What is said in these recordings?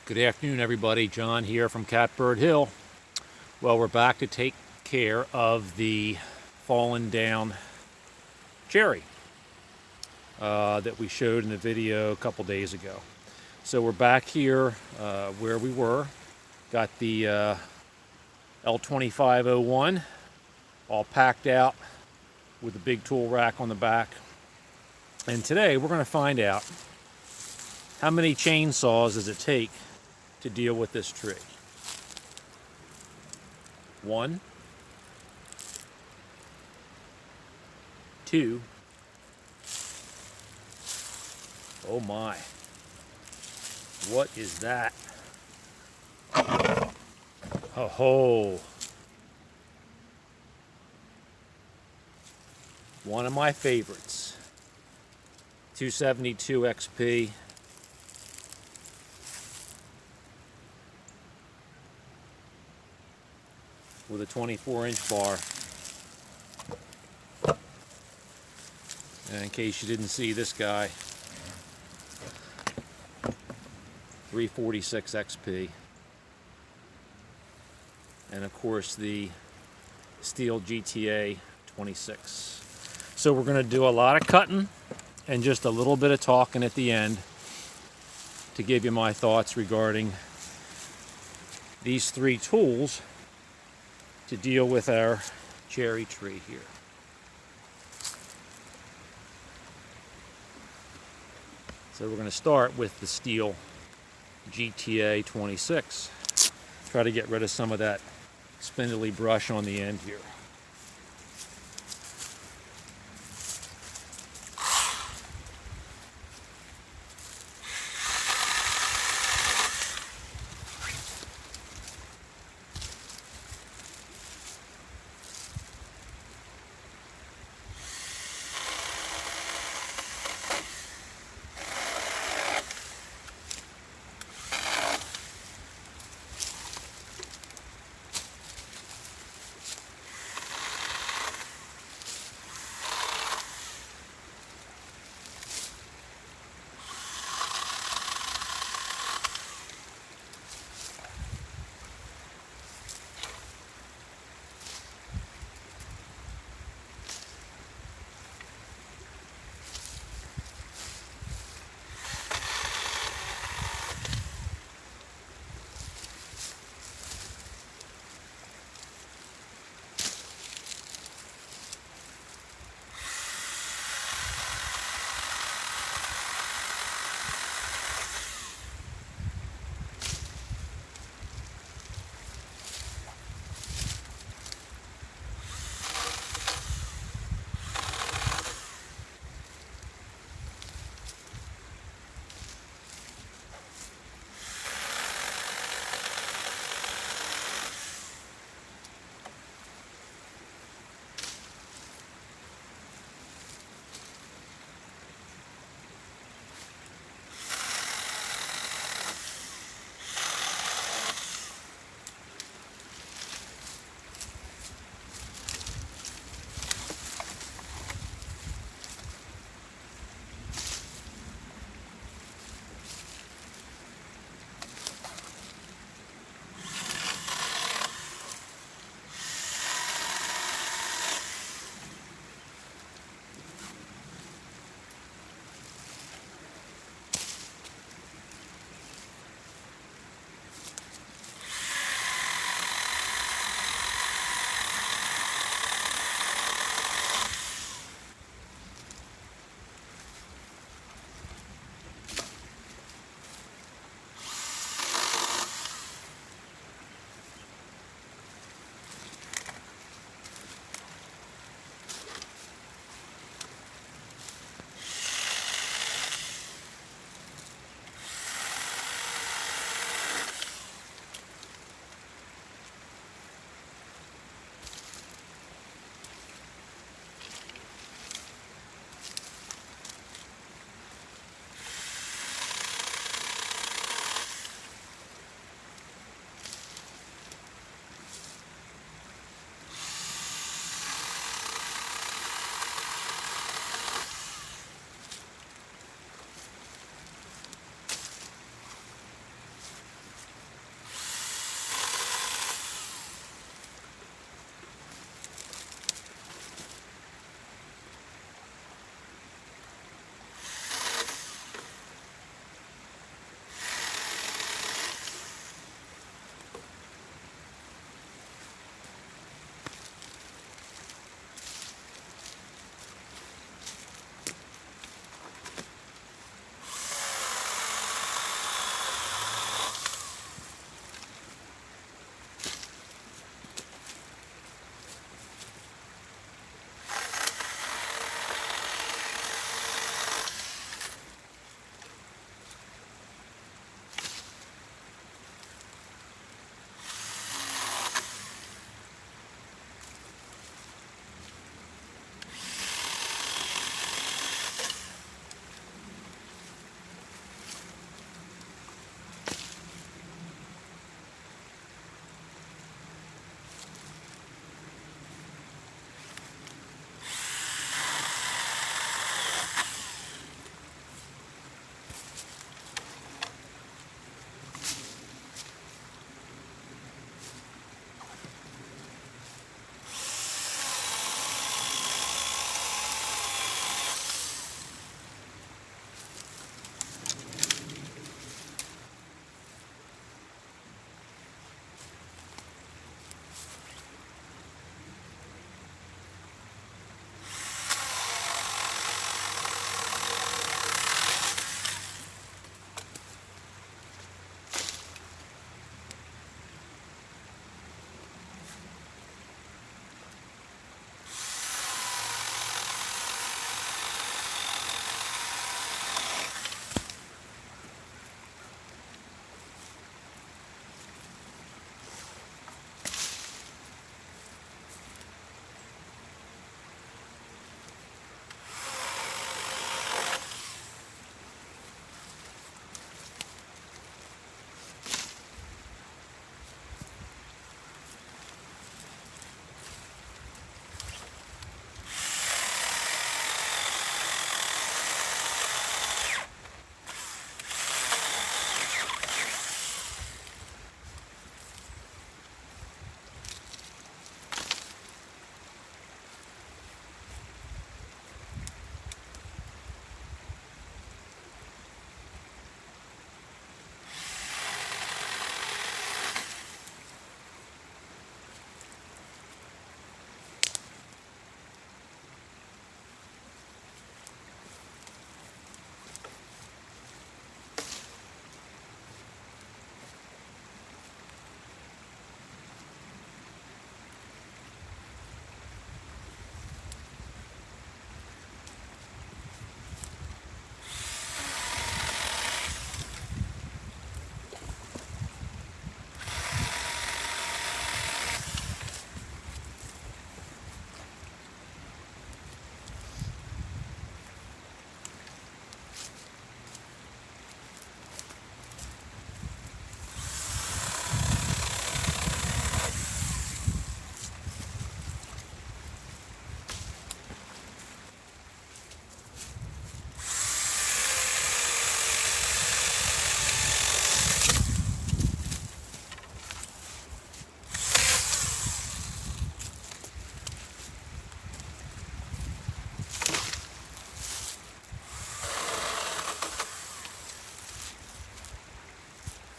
Good afternoon, everybody. John here from Catbird Hill. Well, we're back to take care of the fallen down cherry that we showed in the video a couple days ago. So we're back here where we were. Got the L2501 all packed out with a big tool rack on the back. And today we're going to find out how many chainsaws does it take to deal with this tree. 1, 2. Oh my. What is that? Oh, one of my favorites. 272 XP. With a 24-inch bar. And in case you didn't see this guy, 346 XP. And of course the Stihl GTA 26. So we're going to do a lot of cutting and just a little bit of talking at the end to give you my thoughts regarding these three tools to deal with our cherry tree here. So we're going to start with the Stihl GTA 26. Try to get rid of some of that spindly brush on the end here.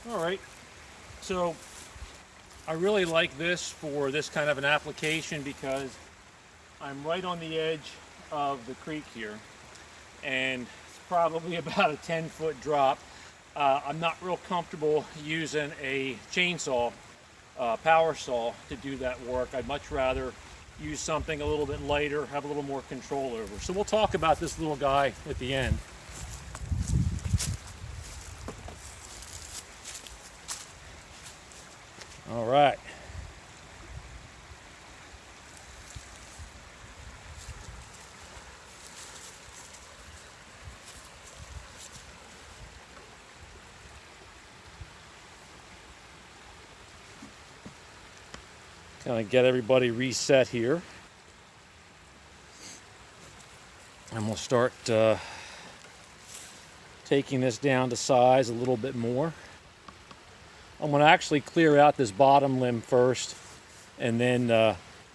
All right, so I really like this for this kind of an application because I'm right on the edge of the creek here, and it's probably about a 10-foot drop. I'm not real comfortable using a chainsaw, power saw, to do that work. I'd much rather use something a little bit lighter, have a little more control over. So we'll talk about this little guy at the end. All right. Kind of get everybody reset here. And we'll start taking this down to size a little bit more. I'm going to actually clear out this bottom limb first, and then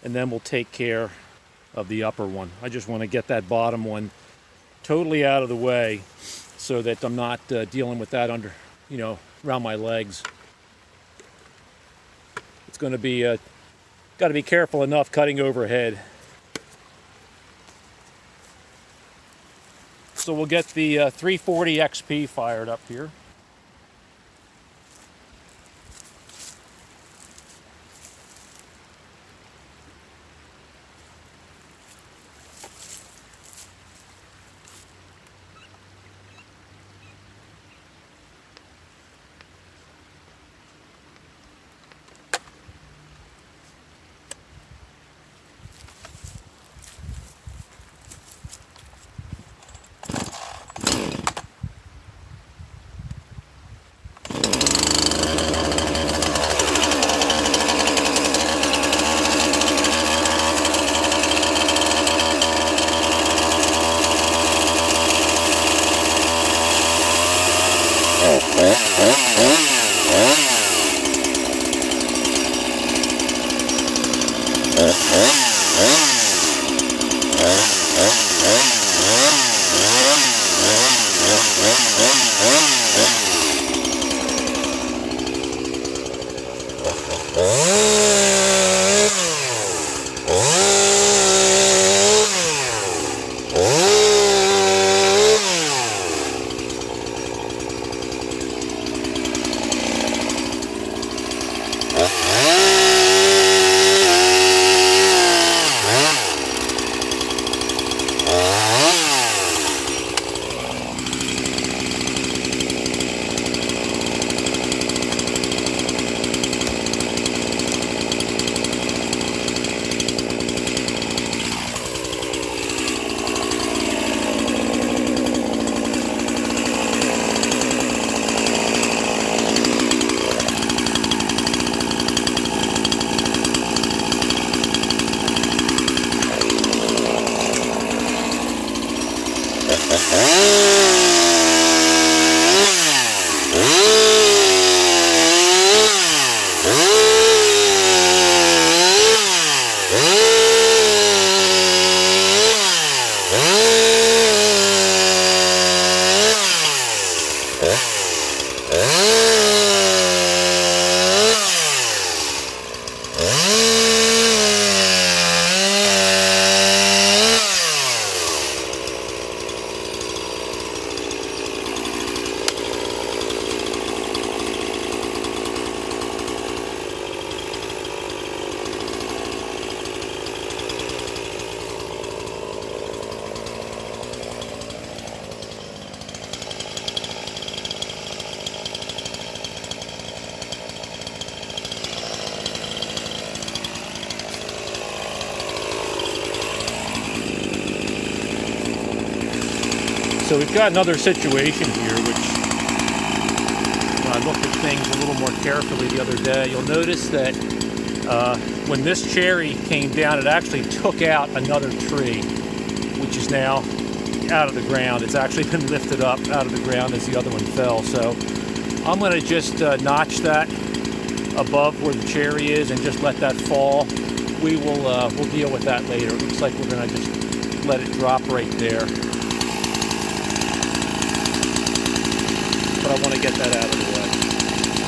we'll take care of the upper one. I just want to get that bottom one totally out of the way so that I'm not dealing with that under, around my legs. It's going to be got to be careful enough cutting overhead. So we'll get the 340 XP fired up here. So we've got another situation here, which when I looked at things a little more carefully the other day, you'll notice that when this cherry came down, it actually took out another tree, which is now out of the ground. It's actually been lifted up out of the ground as the other one fell. So I'm going to just notch that above where the cherry is and just let that fall. We'll deal with that later. It looks like we're going to just let it drop right there. But I want to get that out of the way.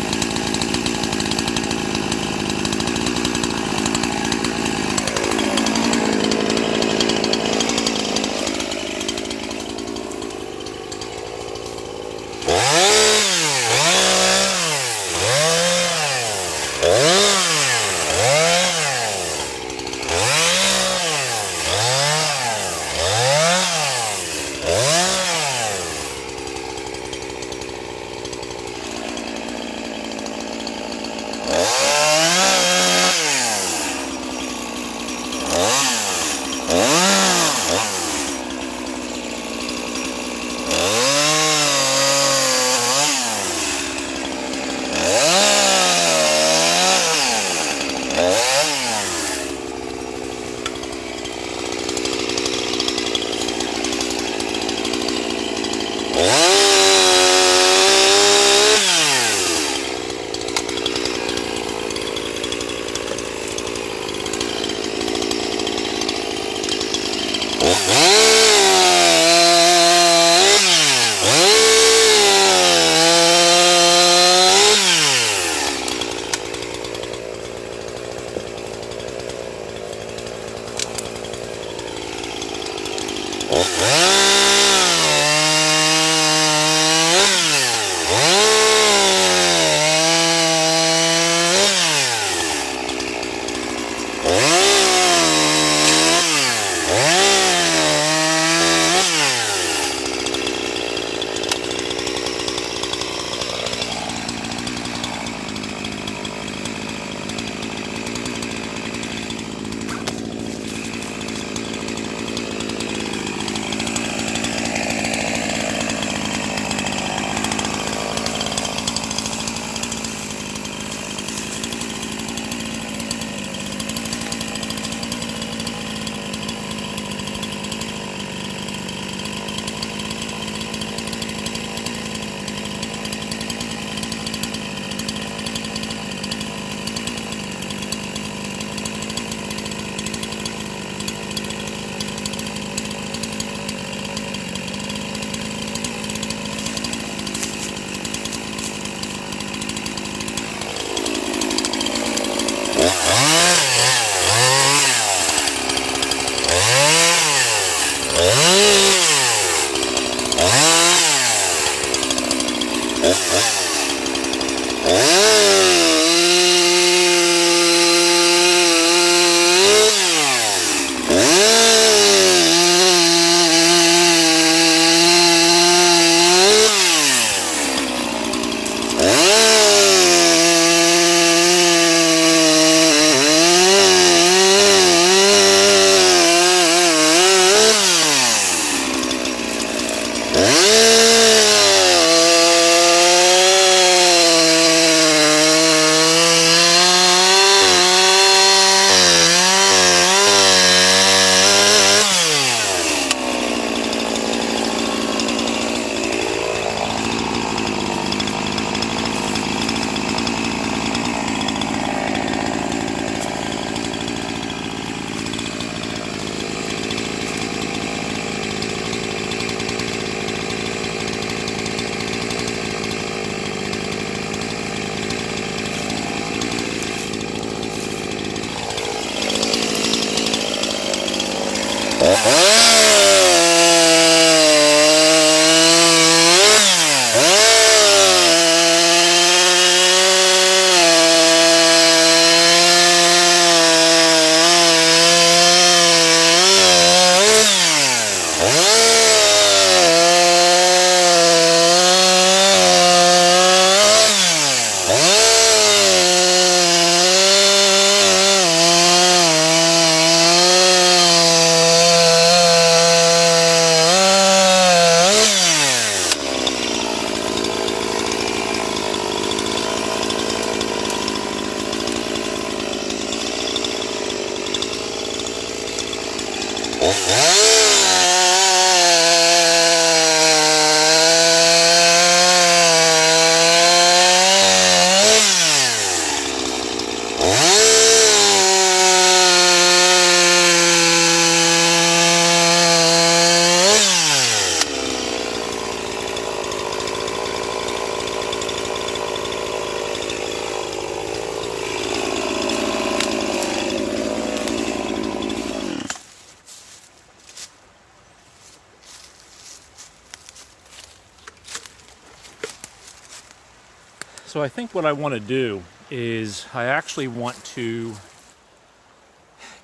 So I think what I want to do is I actually want to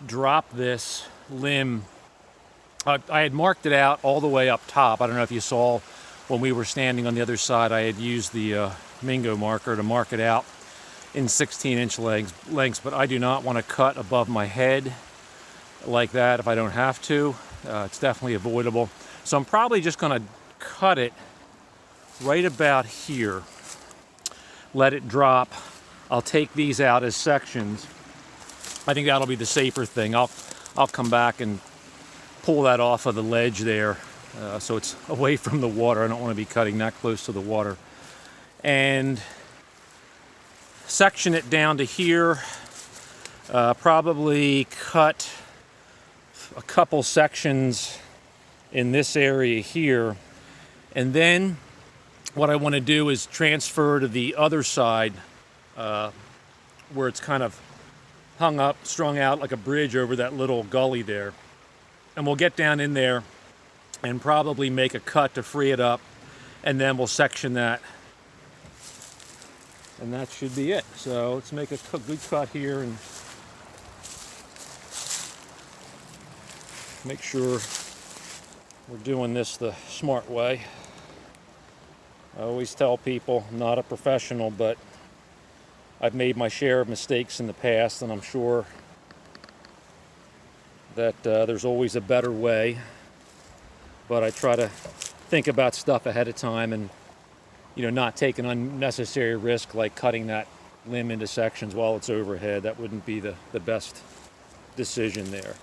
drop this limb. I had marked it out all the way up top. I don't know if you saw when we were standing on the other side, I had used the Mingo marker to mark it out in 16-inch lengths, but I do not want to cut above my head like that if I don't have to. It's definitely avoidable. So I'm probably just going to cut it right about here. Let it drop. I'll take these out as sections. I think that'll be the safer thing. I'll come back and pull that off of the ledge there so it's away from the water. I don't want to be cutting that close to the water. And section it down to here. Probably cut a couple sections in this area here. And then what I want to do is transfer to the other side where it's kind of hung up, strung out like a bridge over that little gully there. And we'll get down in there and probably make a cut to free it up, and then we'll section that. And that should be it. So let's make a good cut here and make sure we're doing this the smart way. I always tell people, I'm not a professional, but I've made my share of mistakes in the past, and I'm sure that there's always a better way. But I try to think about stuff ahead of time and, not take an unnecessary risk like cutting that limb into sections while it's overhead. That wouldn't be the best decision there.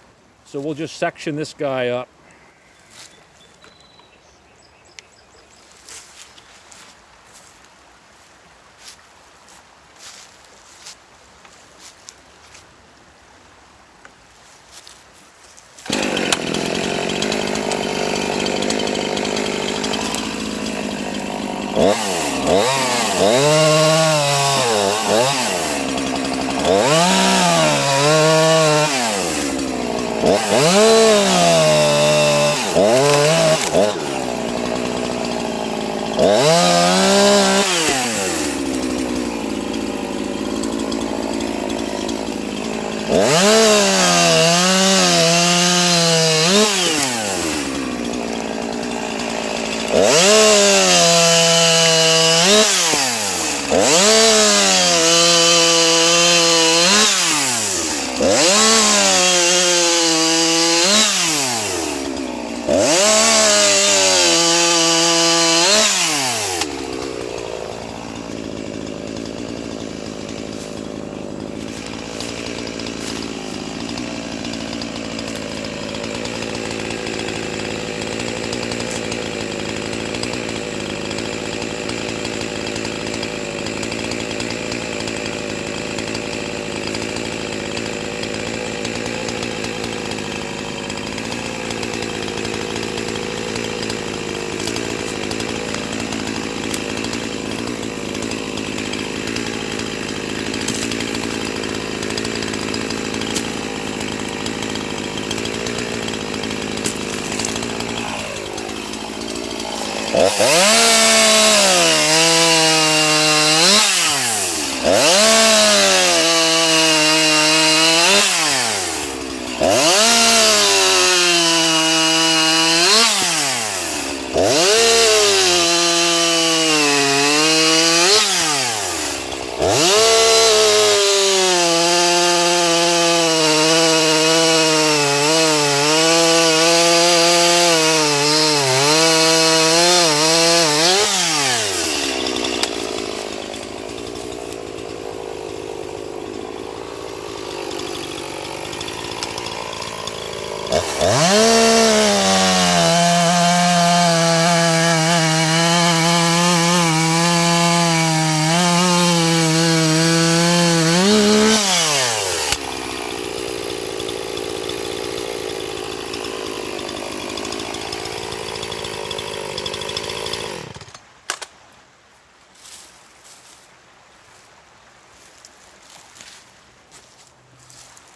So we'll just section this guy up.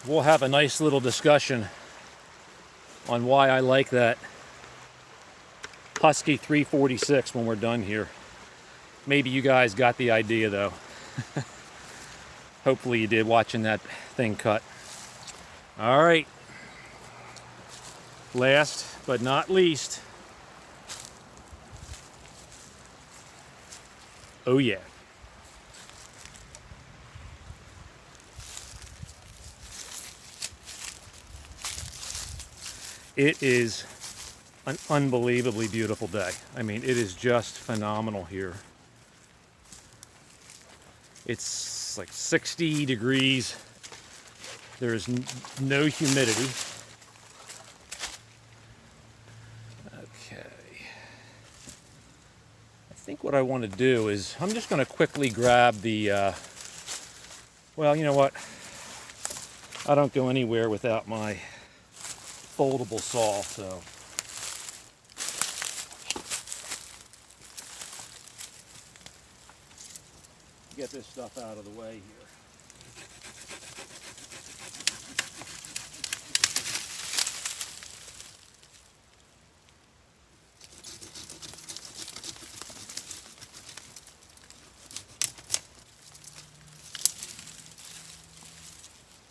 We'll have a nice little discussion on why I like that Husky 346 when we're done here. Maybe you guys got the idea though. Hopefully you did, watching that thing cut. All right. Last but not least. Oh yeah. It is an unbelievably beautiful day. I mean, it is just phenomenal here. It's like 60 degrees. There's no humidity. Okay. I think what I want to do is, I'm just going to quickly grab the, well, you know what? I don't go anywhere without my foldable saw, so. Get this stuff out of the way here.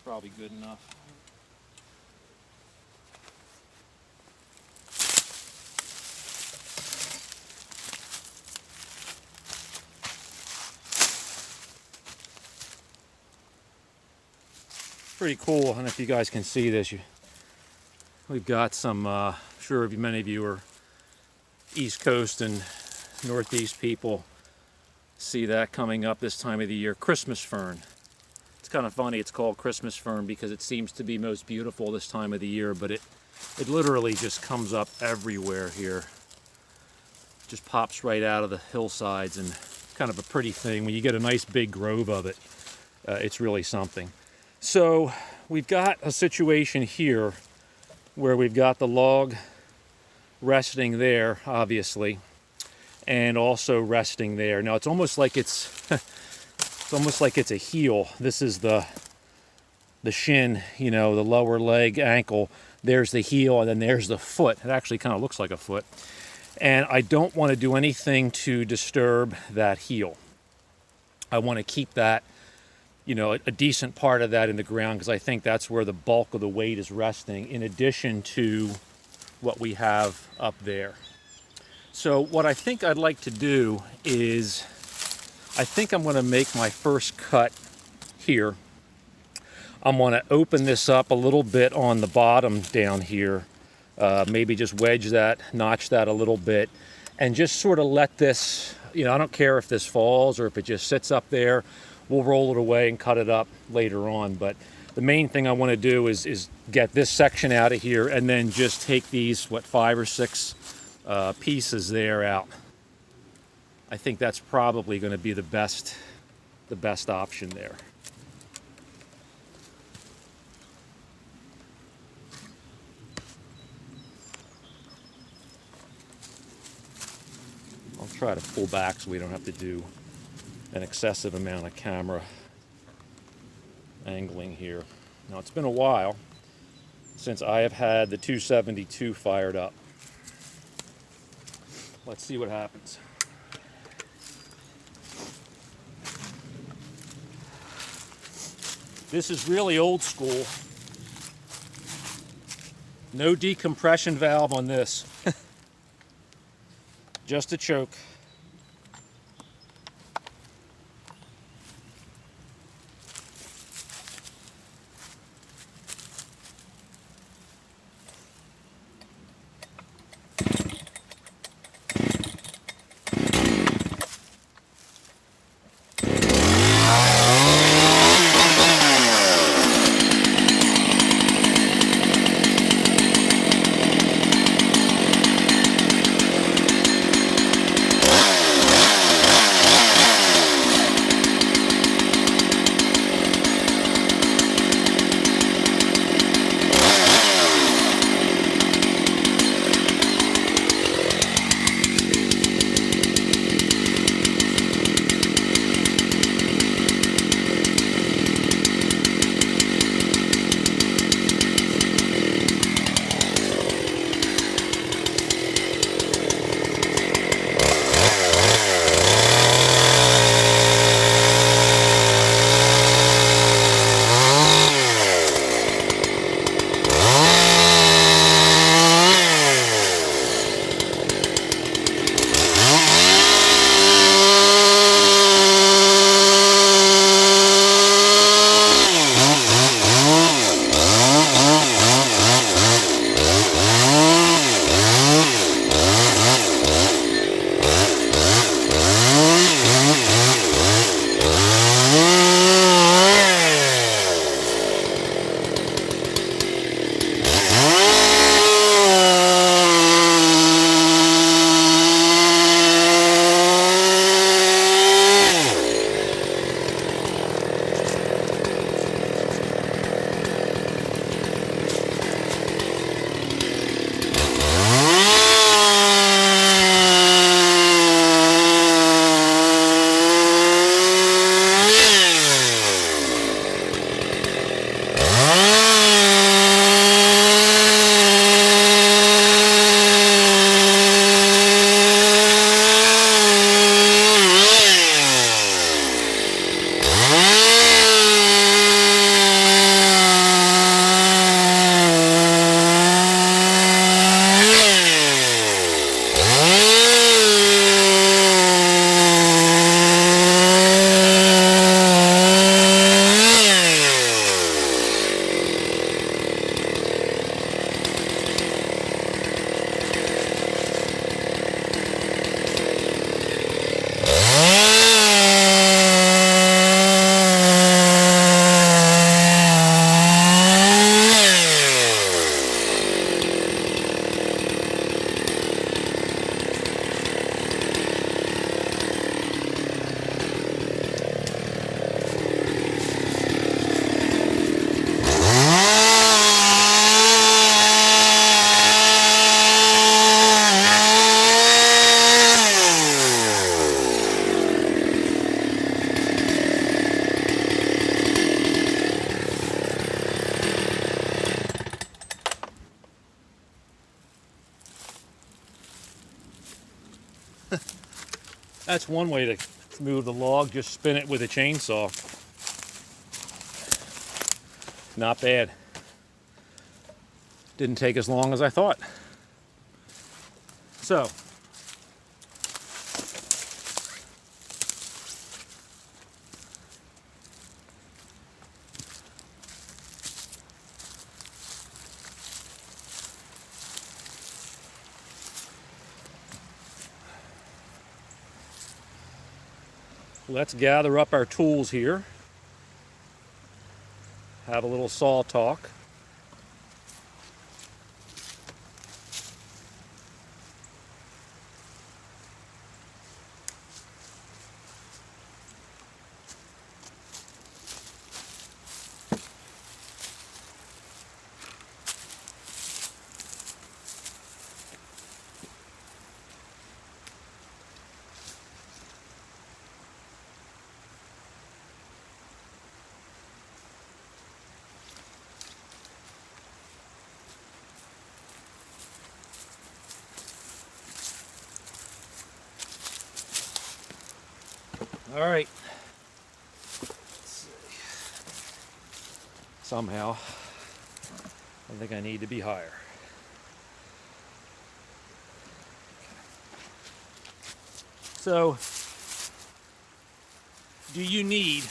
Probably good enough. Pretty cool. I don't know if you guys can see this. We've got some, sure many of you are East Coast and Northeast people, see that coming up this time of the year. Christmas fern. It's kind of funny, it's called Christmas fern because it seems to be most beautiful this time of the year, but it literally just comes up everywhere here. Just pops right out of the hillsides, and kind of a pretty thing. When you get a nice big grove of it, it's really something. So we've got a situation here where we've got the log resting there, obviously, and also resting there. Now it's almost like it's almost like it's a heel. This is the shin, you know, the lower leg, ankle. There's the heel, and then there's the foot. It actually kind of looks like a foot. And I don't want to do anything to disturb that heel. I want to keep that, you know, a decent part of that in the ground, because I think that's where the bulk of the weight is resting, in addition to what we have up there. So what I think I'd like to do is, I think I'm going to make my first cut here. I'm going to open this up a little bit on the bottom down here, maybe just wedge that, notch that a little bit, and just sort of let this, you know, I don't care if this falls or if it just sits up there. We'll roll it away and cut it up later on, but the main thing I want to do is get this section out of here, and then just take these, 5 or 6 pieces there out. I think that's probably going to be the best option there. I'll try to pull back so we don't have to do an excessive amount of camera angling here. Now, it's been a while since I have had the 272 fired up. Let's see what happens. This is really old school. No decompression valve on this. Just a choke. That's one way to move the log, just spin it with a chainsaw. Not bad. Didn't take as long as I thought. So, let's gather up our tools here. Have a little saw talk. All right. Somehow, I think I need to be higher. So, do you need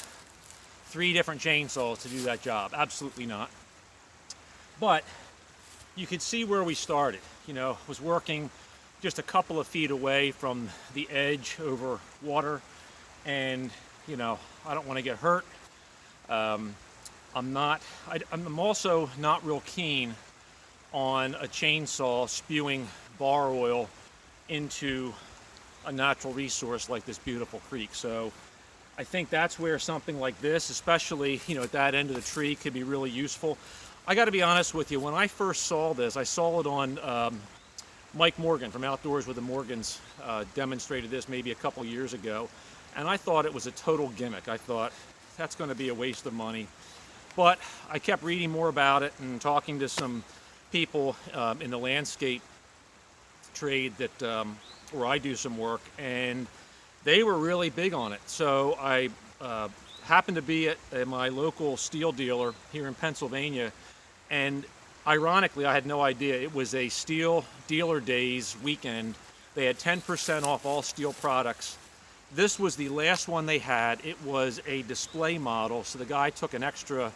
3 different chainsaws to do that job? Absolutely not. But you could see where we started. You know, was working just a couple of feet away from the edge over water, and you know, I don't want to get hurt. I'm also not real keen on a chainsaw spewing bar oil into a natural resource like this beautiful creek. So I think that's where something like this, especially, you know, at that end of the tree, could be really useful. I got to be honest with you, when I first saw this, I saw it on Mike Morgan from Outdoors with the Morgans demonstrated this maybe a couple years ago, and I thought it was a total gimmick. I thought that's going to be a waste of money. But I kept reading more about it and talking to some people in the landscape trade that where I do some work, and they were really big on it. So I happened to be at my local steel dealer here in Pennsylvania, and ironically, I had no idea. It was a Steel Dealer Days weekend. They had 10% off all steel products. This was the last one they had. It was a display model, so the guy took an extra,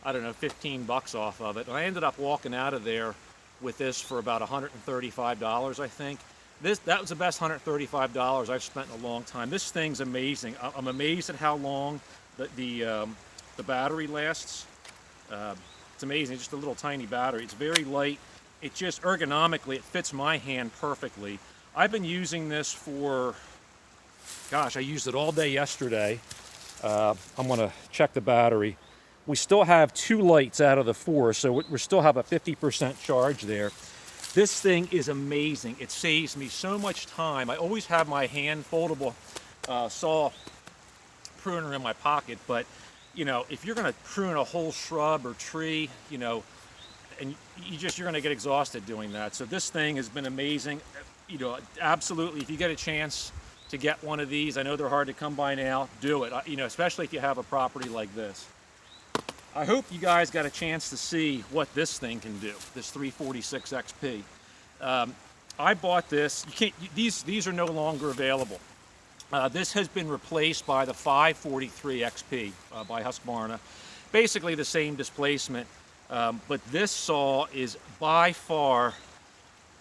I don't know, 15 bucks off of it. And I ended up walking out of there with this for about $135, I think. That was the best $135 I've spent in a long time. This thing's amazing. I'm amazed at how long the battery lasts. It's amazing, just a little tiny battery. It's very light. It just ergonomically, it fits my hand perfectly. I've been using this for, gosh, I used it all day yesterday. I'm gonna check the battery. We still have 2 lights out of the 4, so we still have a 50% charge there. This thing is amazing. It saves me so much time. I always have my hand foldable saw pruner in my pocket, but you know, if you're going to prune a whole shrub or tree, you know, and you're going to get exhausted doing that. So this thing has been amazing. You know, absolutely, if you get a chance to get one of these, I know they're hard to come by now, do it. You know, especially if you have a property like this. I hope you guys got a chance to see what this thing can do, this 346 XP. I bought this. These are no longer available. This has been replaced by the 543 XP by Husqvarna. Basically the same displacement, but this saw is by far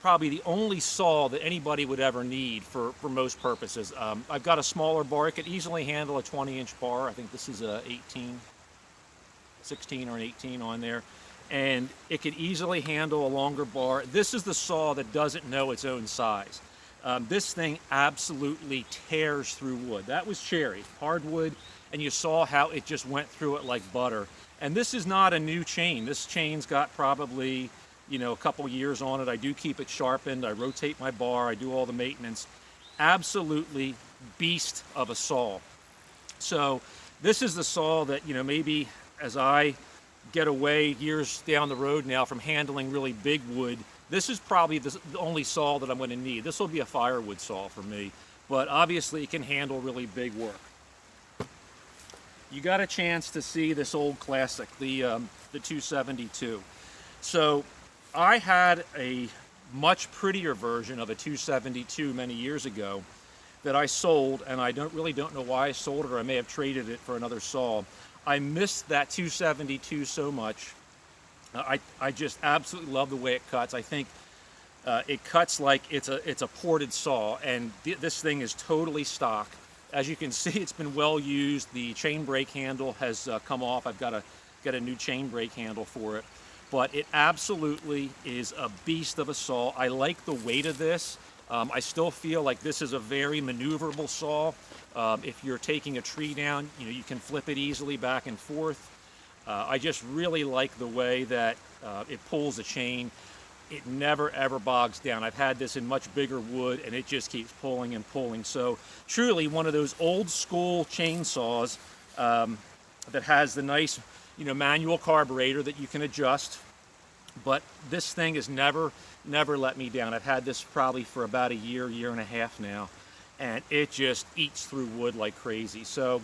probably the only saw that anybody would ever need for most purposes. I've got a smaller bar. It could easily handle a 20-inch bar. I think this is a 16 or an 18 on there. And it could easily handle a longer bar. This is the saw that doesn't know its own size. This thing absolutely tears through wood. That was cherry, hardwood, and you saw how it just went through it like butter. And this is not a new chain. This chain's got probably, you know, a couple years on it. I do keep it sharpened. I rotate my bar. I do all the maintenance. Absolutely beast of a saw. So this is the saw that, you know, maybe as I get away years down the road now from handling really big wood, this is probably the only saw that I'm going to need. This will be a firewood saw for me. but obviously it can handle really big work. You got a chance to see this old classic, the 272. So I had a much prettier version of a 272 many years ago that I sold, and I really don't know why I sold it, or I may have traded it for another saw. I missed that 272 so much. I just absolutely love the way it cuts. I think it cuts like it's a ported saw, and this thing is totally stock. As you can see, it's been well used. The chain brake handle has come off. I've got to get a new chain brake handle for it. But it absolutely is a beast of a saw. I like the weight of this. I still feel like this is a very maneuverable saw. If you're taking a tree down, you can flip it easily back and forth. I just really like the way that it pulls the chain. It never ever bogs down. I've had this in much bigger wood, and it just keeps pulling and pulling. So truly one of those old school chainsaws that has the nice manual carburetor that you can adjust. But this thing has never let me down. I've had this probably for about a year and a half now, and it just eats through wood like crazy. So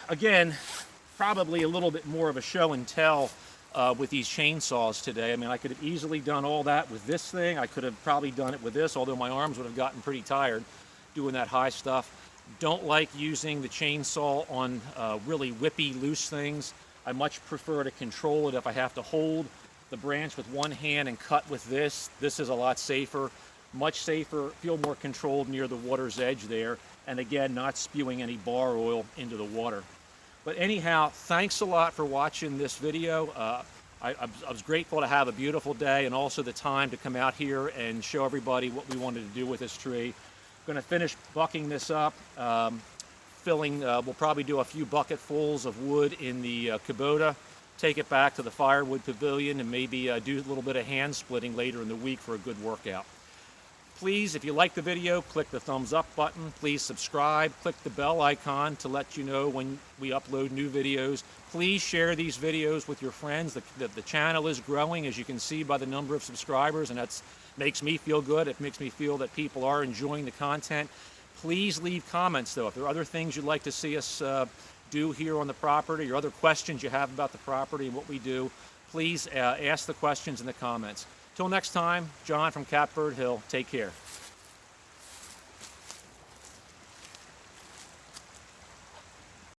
again, probably a little bit more of a show and tell with these chainsaws today. I mean, I could have easily done all that with this thing. I could have probably done it with this, although my arms would have gotten pretty tired doing that high stuff. Don't like using the chainsaw on really whippy, loose things. I much prefer to control it if I have to hold the branch with one hand and cut with this. This is a lot safer, much safer, feel more controlled near the water's edge there, and again, not spewing any bar oil into the water. But anyhow, thanks a lot for watching this video. I was grateful to have a beautiful day and also the time to come out here and show everybody what we wanted to do with this tree. I'm going to finish bucking this up, we'll probably do a few bucketfuls of wood in the Kubota, take it back to the firewood pavilion, and maybe do a little bit of hand splitting later in the week for a good workout. Please, if you like the video, click the thumbs up button. Please subscribe, click the bell icon to let you know when we upload new videos. Please share these videos with your friends. The channel is growing, as you can see by the number of subscribers, and that makes me feel good. It makes me feel that people are enjoying the content. Please leave comments, though. If there are other things you'd like to see us do here on the property, or other questions you have about the property and what we do, please ask the questions in the comments. Till next time, John from Catbird Hill. Take care.